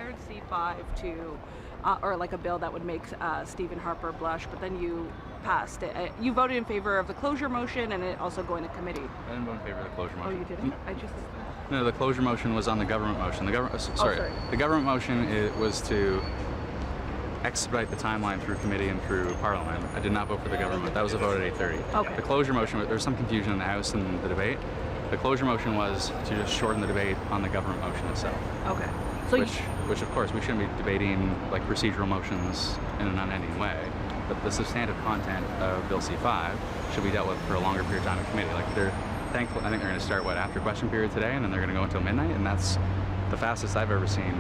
considered C-5 to, or like a bill that would make Stephen Harper blush, but then you passed it. You voted in favor of the closure motion and it also going to committee. I didn't vote in favor of the closure motion. Oh, you didn't? I just... No, the closure motion was on the government motion. The government, sorry. The government motion was to expedite the timeline through committee and through Parliament. I did not vote for the government. That was a vote at 8:30. Okay. The closure motion, there was some confusion in the House in the debate. The closure motion was to just shorten the debate on the government motion itself. Okay. So which of course we shouldn't be debating like procedural motions in an unending way. But the substantive content of Bill C-5 should be dealt with for a longer period of time in committee. Like thankfully, I think they're going to start after question period today, and then they're going to go until midnight, and that's the fastest I've ever seen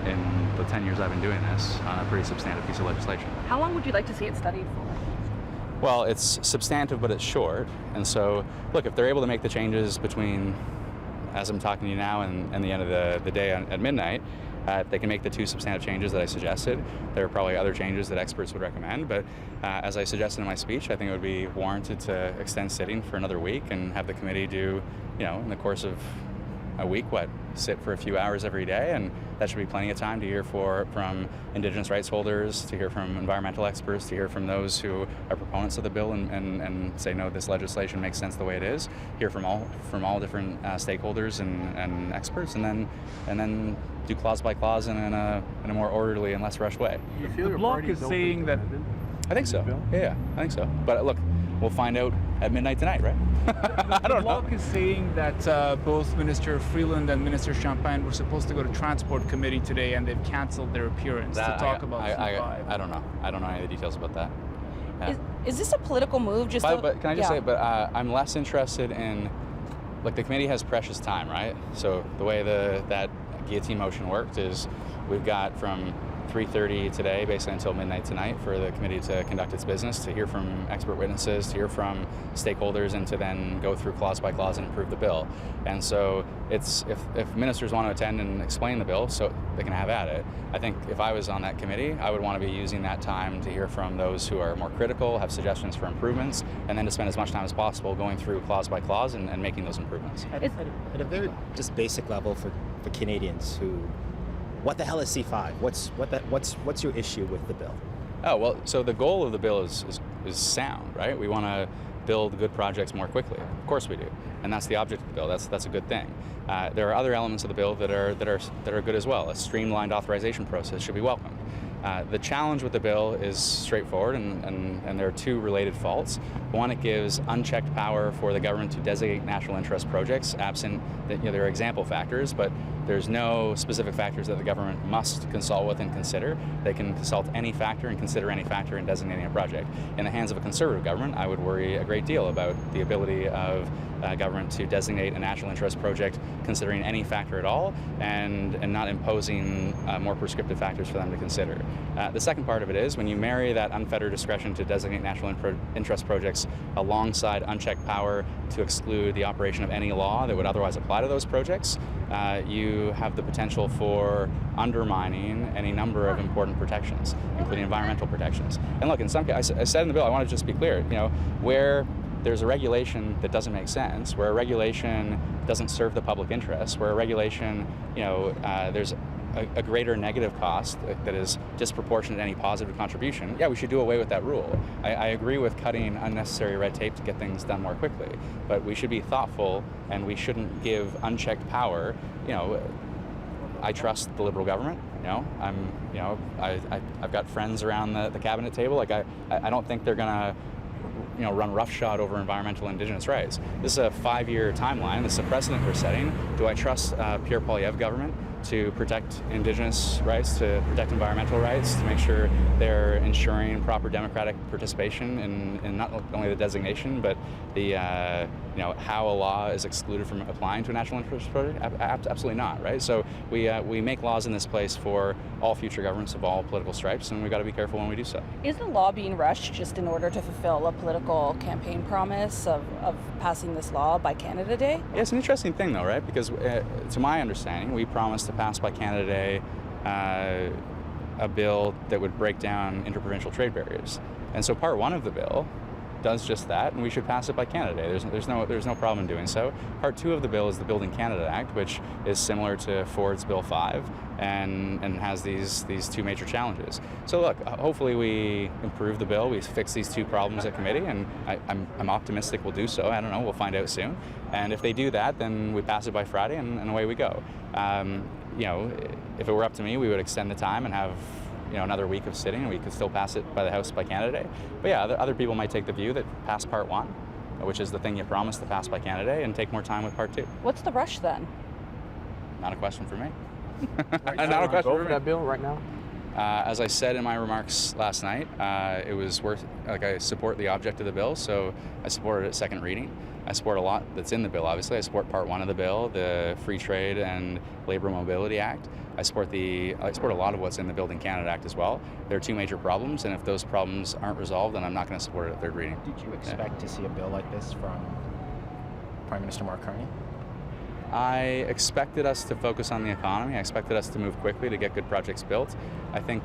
in the 10 years I've been doing this on a pretty substantive piece of legislation. how long would you like to see it studied for? Well, it's substantive, but it's short. And so, look, if they're able to make the changes between, as I'm talking to you now, and the end of the day at midnight, if they can make the two substantive changes that I suggested. There are probably other changes that experts would recommend, but as I suggested in my speech, I think it would be warranted to extend sitting for another week and have the committee do, in the course of a week, sit for a few hours every day, and that should be plenty of time to hear from Indigenous rights holders, to hear from environmental experts, to hear from those who are proponents of the bill and say, no, this legislation makes sense the way it is, hear from all different stakeholders and experts, and then do clause by clause and in a more orderly and less rushed way. The Bloc is saying that... I think so. Yeah, I think so. But look, we'll find out at midnight tonight, right? The Bloc is saying that both Minister Freeland and Minister Champagne were supposed to go to Transport Committee today, and they've cancelled their appearance to talk about C-5. I don't know. I don't know any of the details about that. Yeah. Is this a political move? But can I just say, I'm less interested in, like, the committee has precious time, right? So the way that guillotine motion worked is we've got from 3:30 today, basically until midnight tonight, for the committee to conduct its business, to hear from expert witnesses, to hear from stakeholders, and to then go through clause by clause and approve the bill. And so it's if ministers want to attend and explain the bill, so they can have at it. I think if I was on that committee, I would want to be using that time to hear from those who are more critical, have suggestions for improvements, and then to spend as much time as possible going through clause by clause and making those improvements. At a very just basic level for Canadians who, what the hell is C-5? What's your issue with the bill? Oh, well, so the goal of the bill is sound, right? We want to build good projects more quickly. Of course we do, and that's the object of the bill. That's a good thing. There are other elements of the bill that are good as well. A streamlined authorization process should be welcomed. The challenge with the bill is straightforward, and there are two related faults. One, it gives unchecked power for the government to designate national interest projects, absent that there are example factors, but there's no specific factors that the government must consult with and consider. They can consult any factor and consider any factor in designating a project. In the hands of a conservative government, I would worry a great deal about the ability of government to designate a national interest project considering any factor at all, and not imposing more prescriptive factors for them to consider. The second part of it is when you marry that unfettered discretion to designate national interest projects alongside unchecked power to exclude the operation of any law that would otherwise apply to those projects, you have the potential for undermining any number of important protections, including environmental protections. And look, in some cases, I said in the bill, I want to just be clear, where there's a regulation that doesn't make sense, where a regulation doesn't serve the public interest, where a regulation, there's a greater negative cost that is disproportionate to any positive contribution, yeah, we should do away with that rule. I agree with cutting unnecessary red tape to get things done more quickly, but we should be thoughtful, and we shouldn't give unchecked power. I trust the Liberal government. I've got friends around the cabinet table. Like I don't think they're gonna run roughshod over environmental Indigenous rights. This is a 5-year timeline. This is a precedent we're setting. Do I trust Pierre Poilievre government to protect Indigenous rights, to protect environmental rights, to make sure they're ensuring proper democratic participation in not only the designation, but the how a law is excluded from applying to a national interest project? Absolutely not, right? So we make laws in this place for all future governments of all political stripes, and we've got to be careful when we do so. Is the law being rushed just in order to fulfill a political campaign promise of passing this law by Canada Day? Yeah, it's an interesting thing, though, right? Because to my understanding, we promised to pass by Canada Day a bill that would break down interprovincial trade barriers. And so part one of the bill does just that, and we should pass it by Canada Day. There's no problem in doing so. Part 2 of the bill is the Building Canada Act, which is similar to Ford's Bill 5 and has these 2 major challenges. So look, hopefully we improve the bill, we fix these 2 problems at committee, and I'm optimistic we'll do so. I don't know, we'll find out soon. And if they do that, then we pass it by Friday and away we go. You know, if it were up to me, we would extend the time and have another week of sitting, and we could still pass it by the House by Canada Day. But yeah, other people might take the view that pass Part 1, which is the thing you promised to pass by Canada Day, and take more time with Part 2. What's the rush then? Not a question for me. Not a question for that bill right now. As I said in my remarks last night, it was I support the object of the bill, so I supported it second reading. I support a lot that's in the bill, obviously. I support Part 1 of the bill, the Free Trade and Labour Mobility Act. I support a lot of what's in the Building Canada Act as well. There are 2 major problems, and if those problems aren't resolved, then I'm not going to support it at third reading. Did you expect to see a bill like this from Prime Minister Mark Carney? I expected us to focus on the economy. I expected us to move quickly to get good projects built. I think,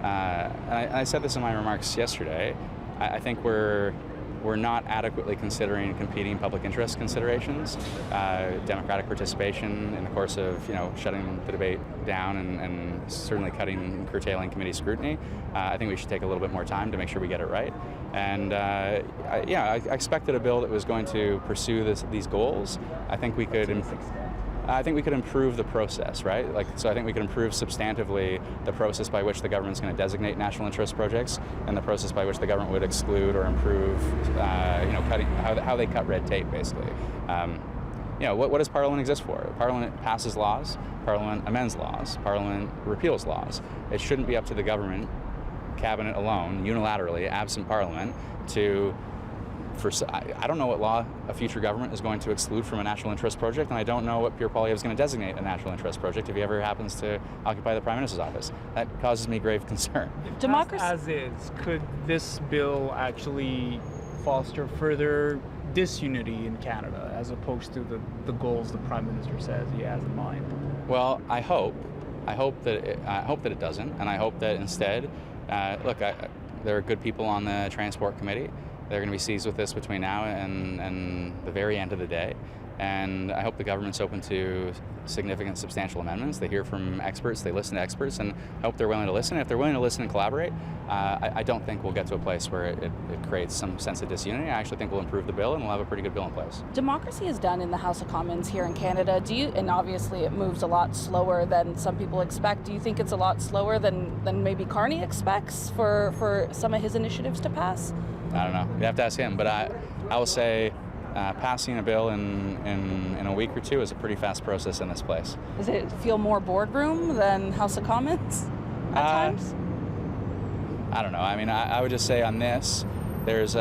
and I said this in my remarks yesterday, I think we're not adequately considering competing public interest considerations, democratic participation in the course of shutting the debate down and certainly curtailing committee scrutiny. I think we should take a little bit more time to make sure we get it right. And I expected a bill that was going to pursue these goals. I think we could improve the process, right? So I think we could improve substantively the process by which the government's going to designate national interest projects, and the process by which the government would exclude or improve, how they cut red tape, basically. What does Parliament exist for? Parliament passes laws, Parliament amends laws, Parliament repeals laws. It shouldn't be up to the government, cabinet alone, unilaterally, absent Parliament, I don't know what law a future government is going to exclude from a national interest project, and I don't know what Pierre Poilievre is going to designate a national interest project if he ever happens to occupy the Prime Minister's office. That causes me grave concern. Democracy as is, could this bill actually foster further disunity in Canada as opposed to the goals the Prime Minister says he has in mind? Well, I hope that it doesn't, and I hope that instead, there are good people on the Transport Committee. They're going to be seized with this between now and the very end of the day. And I hope the government's open to significant, substantial amendments. They hear from experts, they listen to experts, and I hope they're willing to listen. If they're willing to listen and collaborate, I don't think we'll get to a place where it creates some sense of disunity. I actually think we'll improve the bill, and we'll have a pretty good bill in place. Democracy is done in the House of Commons here in Canada. And obviously it moves a lot slower than some people expect. Do you think it's a lot slower than maybe Carney expects for some of his initiatives to pass? I don't know. You have to ask him, but I will say passing a bill in a week or 2 is a pretty fast process in this place. Does it feel more boardroom than House of Commons at times? I don't know. I mean, I would just say on this, there's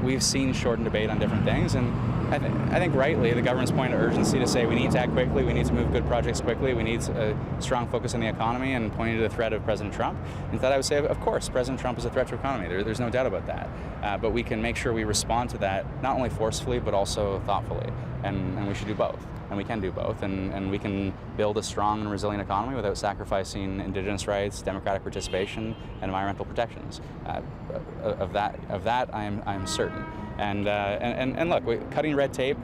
we've seen shortened debate on different things, and I think rightly the government's point of urgency to say we need to act quickly, we need to move good projects quickly, we need a strong focus on the economy, and pointing to the threat of President Trump. Instead, I would say, of course, President Trump is a threat to economy. There's no doubt about that. But we can make sure we respond to that not only forcefully but also thoughtfully, and we should do both. And we can do both, and we can build a strong and resilient economy without sacrificing Indigenous rights, democratic participation, and environmental protections. Of that, I'm certain. And look, cutting red tape,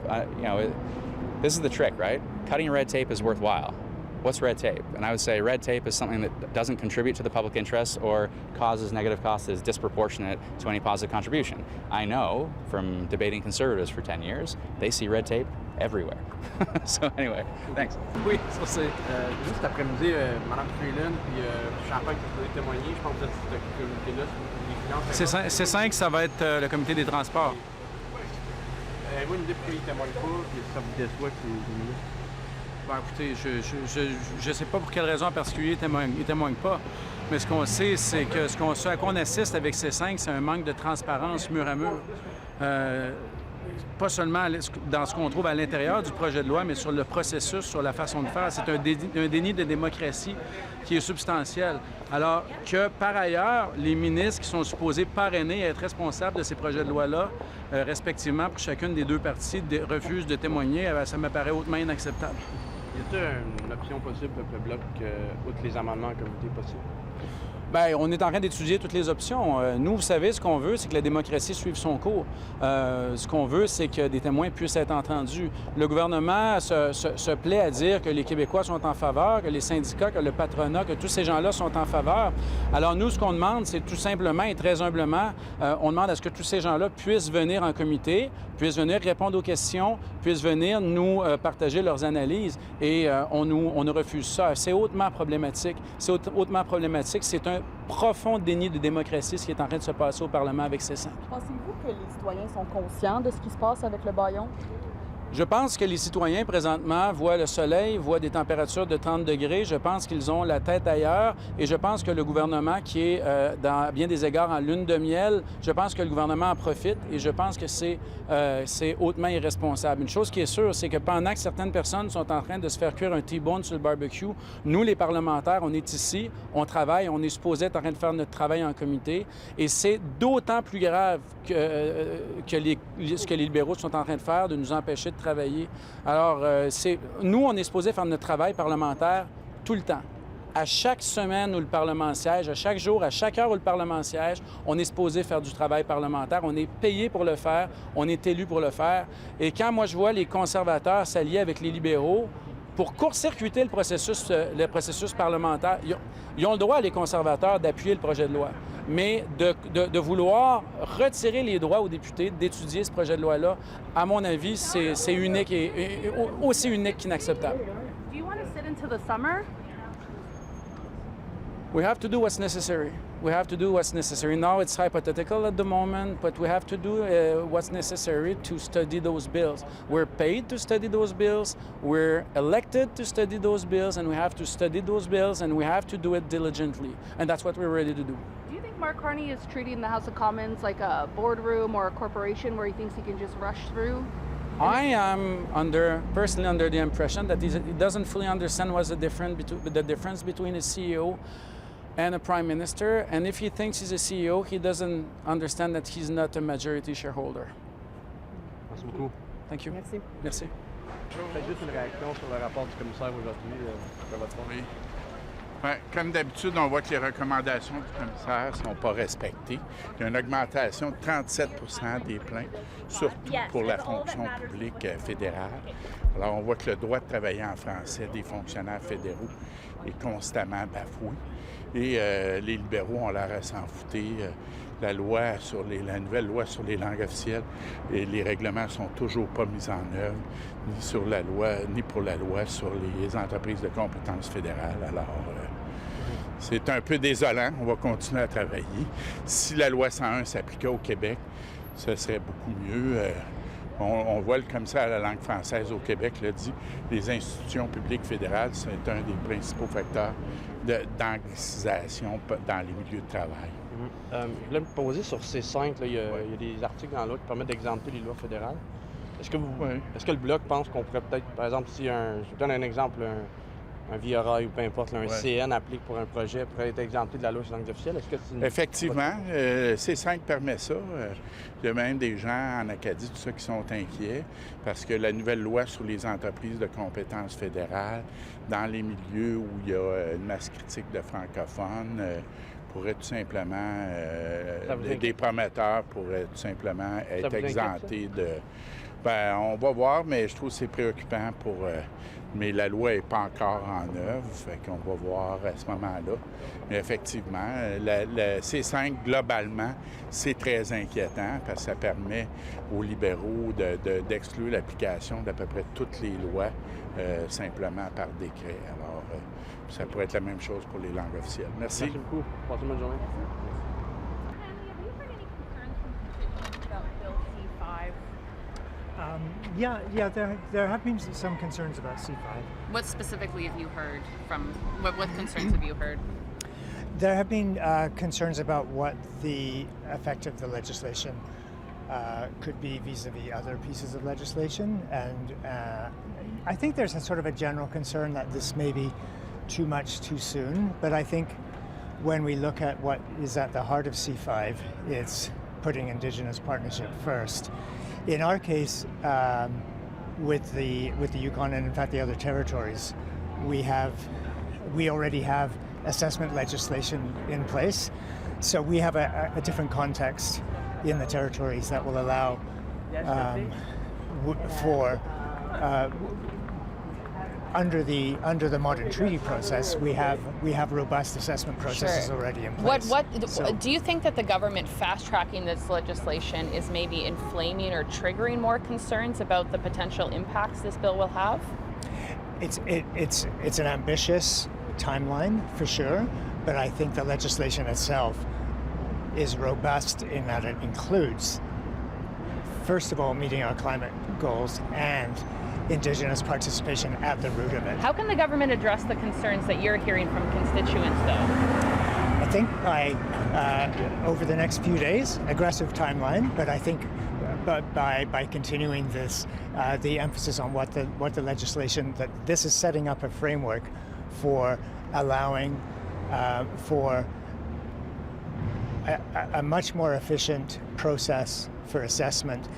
this is the trick, right? Cutting red tape is worthwhile. What's red tape? And I would say red tape is something that doesn't contribute to the public interest or causes negative costs that is disproportionate to any positive contribution. I know from debating Conservatives for 10 years, they see red tape everywhere. So anyway, thanks. Oui, ça c'est juste cet après-midi, Mme Freeland puis Champagne qui peut témoigner. Je pense que ce comité-là, les clients. C'est 5, ça va être le comité des transports. Avez-vous une idée pourquoi ils ne témoignent pas et ça vous déçoit que les ministres? Ben, écoutez, je ne sais pas pour quelle raison en particulier ils ne témoignent pas, mais ce qu'on sait, c'est que ce à quoi on assiste avec ces 5, c'est un manque de transparence mur à mur. Pas seulement dans ce qu'on trouve à l'intérieur du projet de loi, mais sur le processus, sur la façon de faire. C'est un déni de démocratie qui est substantiel. Alors que, par ailleurs, les ministres qui sont supposés parrainer et être responsables de ces projets de loi-là, respectivement pour chacune des deux parties, refusent de témoigner, ça me paraît hautement inacceptable. Y a-t-il une option possible avec le Bloc, outre les amendements en comité possible? Bien, on est en train d'étudier toutes les options. Nous, vous savez, ce qu'on veut, c'est que la démocratie suive son cours. Ce qu'on veut, c'est que des témoins puissent être entendus. Le gouvernement se plaît à dire que les Québécois sont en faveur, que les syndicats, que le patronat, que tous ces gens-là sont en faveur. Alors nous, ce qu'on demande, c'est tout simplement et très humblement, on demande à ce que tous ces gens-là puissent venir en comité, puissent venir répondre aux questions, puissent venir nous partager leurs analyses. Et on nous refuse ça. C'est hautement problématique. C'est hautement problématique. C'est un profond déni de démocratie, ce qui est en train de se passer au Parlement avec C-5. Pensez-vous que les citoyens sont conscients de ce qui se passe avec le bâillon? Je pense que les citoyens, présentement, voient le soleil, voient des températures de 30 degrés. Je pense qu'ils ont la tête ailleurs et je pense que le gouvernement, qui est, dans bien des égards, en lune de miel, je pense que le gouvernement en profite et je pense que c'est hautement irresponsable. Une chose qui est sûre, c'est que pendant que certaines personnes sont en train de se faire cuire un T-bone sur le barbecue, nous, les parlementaires, on est ici, on travaille, on est supposé être en train de faire notre travail en comité et c'est d'autant plus grave ce que les libéraux sont en train de faire, de nous empêcher de travailler. Alors, nous, on est supposé faire notre travail parlementaire tout le temps. À chaque semaine où le Parlement siège, à chaque jour, à chaque heure où le Parlement siège, on est supposé faire du travail parlementaire. On est payé pour le faire, on est élu pour le faire. Et quand moi, je vois les conservateurs s'allier avec les libéraux pour court-circuiter le processus parlementaire, ils ont le droit, les conservateurs, d'appuyer le projet de loi. Mais de vouloir retirer les droits aux députés d'étudier ce projet de loi-là, à mon avis, c'est unique et aussi unique qu'inacceptable. Do you want to sit into the summer? We have to do what's necessary. We have to do what's necessary. Now it's hypothetical at the moment, but we have to do what's necessary to study those bills. We're paid to study those bills, we're elected to study those bills, and we have to study those bills, and we have to do it diligently. And that's what we're ready to do. Do you think Mark Carney is treating the House of Commons like a boardroom or a corporation where he thinks he can just rush through? I am personally under the impression that he doesn't fully understand what's the difference between a CEO and a prime minister, and if he thinks he's a CEO, he doesn't understand that he's not a majority shareholder. Merci beaucoup. Thank you. Merci. Merci. Faites juste une réaction sur le rapport du commissaire aujourd'hui de votre part. Oui. Ouais, comme d'habitude, on voit que les recommandations du commissaire ne sont pas respectées. Il y a une augmentation de 37 des plaintes, surtout pour la fonction publique fédérale. Alors, on voit que le droit de travailler en français des fonctionnaires fédéraux est constamment bafoué. Et les libéraux ont l'air à s'en foutre. La nouvelle loi sur les langues officielles et les règlements sont toujours pas mis en œuvre, ni pour la loi sur les entreprises de compétences fédérales. Alors, c'est un peu désolant. On va continuer à travailler. Si la loi 101 s'appliquait au Québec, ce serait beaucoup mieux. On voit le commissaire à la langue française au Québec l'a dit, les institutions publiques fédérales, c'est un des principaux facteurs d'anglicisation dans les milieux de travail. Je voulais me poser sur C-5, il y a des articles dans la loi qui permettent d'exempter les lois fédérales. Est-ce que le Bloc pense qu'on pourrait peut-être, par exemple, si je vous donne un exemple, un VRI ou peu importe, un CN applique pour un projet, pourrait être exempté de la loi sur les langues officielles? Est-ce que c'est Effectivement, C5 permet ça. Il y a même des gens en Acadie, tout ça, qui sont inquiets parce que la nouvelle loi sur les entreprises de compétences fédérales, dans les milieux où il y a une masse critique de francophones, pourrait tout simplement, des promoteurs pourraient tout simplement être exemptés de... Bien, on va voir, mais je trouve que c'est préoccupant mais la loi n'est pas encore en œuvre, fait qu'on va voir à ce moment-là. Mais effectivement, le C5, globalement, c'est très inquiétant parce que ça permet aux libéraux d'exclure l'application d'à peu près toutes les lois simplement par décret. Alors, ça pourrait être la même chose pour les langues officielles. Merci. Merci beaucoup. Passez une bonne journée. Yeah, there have been some concerns about C-5. What specifically have you heard from, what concerns have you heard? There have been concerns about what the effect of the legislation could be vis-a-vis other pieces of legislation, and I think there's a sort of a general concern that this may be too much too soon, but I think when we look at what is at the heart of C-5, it's putting Indigenous partnership first. In our case, with the Yukon and in fact the other territories, we already have assessment legislation in place. So we have a different context in the territories that will allow for under the modern treaty process, we have robust assessment processes already in place. Do you think that the government fast tracking this legislation is maybe inflaming or triggering more concerns about the potential impacts this bill will have? It's an ambitious timeline for sure, but I think the legislation itself is robust in that it includes, first of all, meeting our climate goals and Indigenous participation at the root of it. How can the government address the concerns that you're hearing from constituents, though? I think over the next few days, aggressive timeline, but I think by continuing this, the emphasis on what the legislation, that this is setting up a framework for allowing for a much more efficient process for assessment,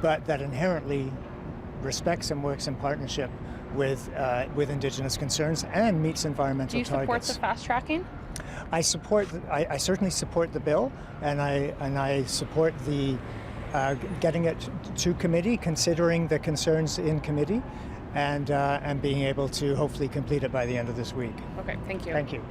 but that inherently respects and works in partnership with Indigenous concerns and meets environmental targets. Do you support the fast tracking? I certainly support the bill, and I support the getting it to committee, considering the concerns in committee, and being able to hopefully complete it by the end of this week. Okay, thank you. Thank you.